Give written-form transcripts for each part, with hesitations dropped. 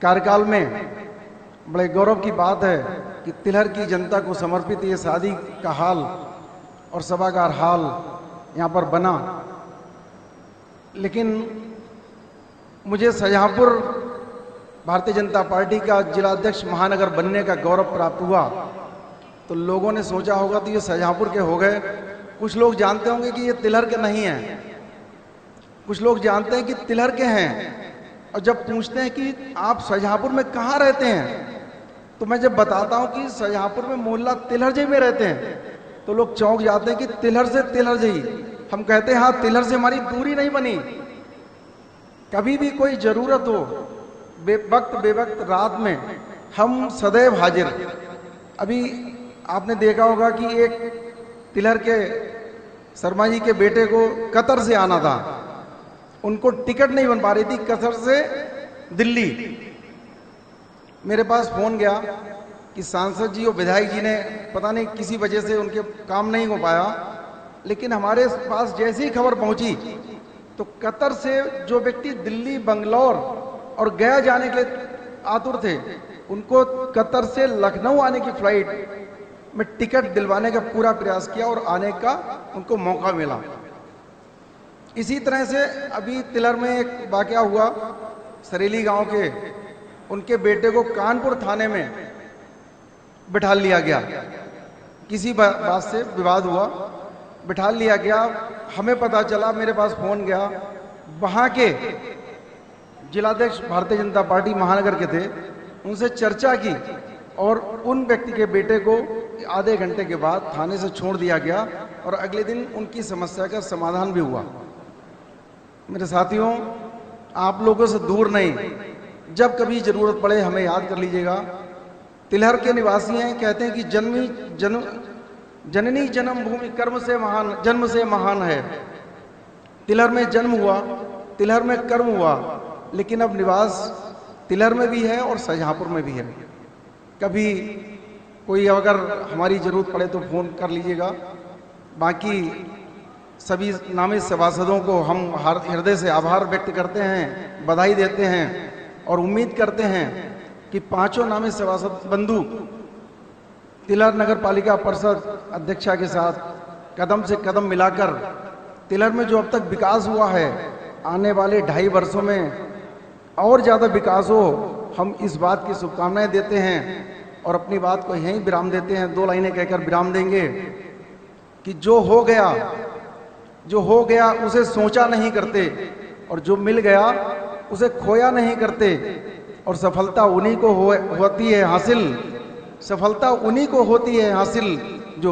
कार्यकाल में बड़े गौरव की बात है कि तिलहर की जनता को समर्पित ये शादी का हाल और सभागार हाल यहाँ पर बना। लेकिन मुझे शाहजहांपुर भारतीय जनता पार्टी का जिलाध्यक्ष महानगर बनने का गौरव प्राप्त हुआ, तो लोगों ने सोचा होगा तो ये शाहजहांपुर के हो गए। कुछ लोग जानते होंगे कि ये तिलहर के नहीं हैं, कुछ लोग जानते हैं कि तिलहर के हैं। और जब पूछते हैं कि आप शाहजहांपुर में कहाँ रहते हैं, तो मैं जब बताता हूं कि शाहजहांपुर में मोहल्ला तिलहरजई में रहते हैं, तो लोग चौंक जाते हैं कि तिलहर से तिलहरजई। हम कहते हैं हाँ, तिलहर से हमारी दूरी नहीं बनी। कभी भी कोई जरूरत हो, बेवक्त बेवक्त रात में हम सदैव हाजिर। अभी आपने देखा होगा कि एक तिलहर के शर्मा जी के बेटे को कतर से आना था, उनको टिकट नहीं बन पा रही थी कतर से दिल्ली। मेरे पास फोन गया कि सांसद जी और विधायक जी ने पता नहीं किसी वजह से उनके काम नहीं हो पाया, लेकिन हमारे पास जैसी ही खबर पहुंची तो कतर से जो व्यक्ति दिल्ली, बंगलौर और गया जाने के लिए आतुर थे, उनको कतर से लखनऊ आने की फ्लाइट में टिकट दिलवाने का पूरा प्रयास किया और आने का उनको मौका मिला। इसी तरह से अभी तिलहर में एक वाकया हुआ, सरेली गांव के उनके बेटे को कानपुर थाने में बिठा लिया गया। किसी बात से विवाद हुआ, बिठा लिया गया। हमें पता चला, मेरे पास फोन गया, वहां के जिलाध्यक्ष भारतीय जनता पार्टी महानगर के थे, उनसे चर्चा की और उन व्यक्ति के बेटे को आधे घंटे के बाद थाने से छोड़ दिया गया और अगले दिन उनकी समस्या का समाधान भी हुआ। मेरे साथियों, आप लोगों से दूर नहीं, जब कभी जरूरत पड़े हमें याद कर लीजिएगा। तिलहर के निवासी हैं, कहते हैं कि जननी जन्मभूमि कर्म से महान, जन्म से महान है। तिलहर में जन्म हुआ, तिलहर में कर्म हुआ, लेकिन अब निवास तिलहर में भी है और शाहजहांपुर में भी है। कभी कोई अगर हमारी जरूरत पड़े तो फोन कर लीजिएगा। बाकी सभी नामित सभासदों को हम हृदय से आभार व्यक्त करते हैं, बधाई देते हैं और उम्मीद करते हैं कि पांचों नामित सभासद बंधु तिलहर नगर पालिका परिषद अध्यक्षा के साथ कदम से कदम मिलाकर तिलहर में जो अब तक विकास हुआ है, आने वाले 2.5 वर्षों में और ज़्यादा विकास हो, हम इस बात की शुभकामनाएं देते हैं और अपनी बात को यहीं विराम देते हैं। 2 लाइनें कहकर विराम देंगे कि जो हो गया उसे सोचा नहीं करते, और जो मिल गया उसे खोया नहीं करते, और सफलता उन्हीं को होती है हासिल, सफलता उन्हीं को होती है हासिल जो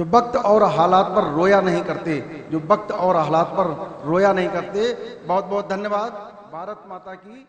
वक्त और हालात पर रोया नहीं करते, जो वक्त और हालात पर रोया नहीं करते। बहुत बहुत धन्यवाद। भारत माता की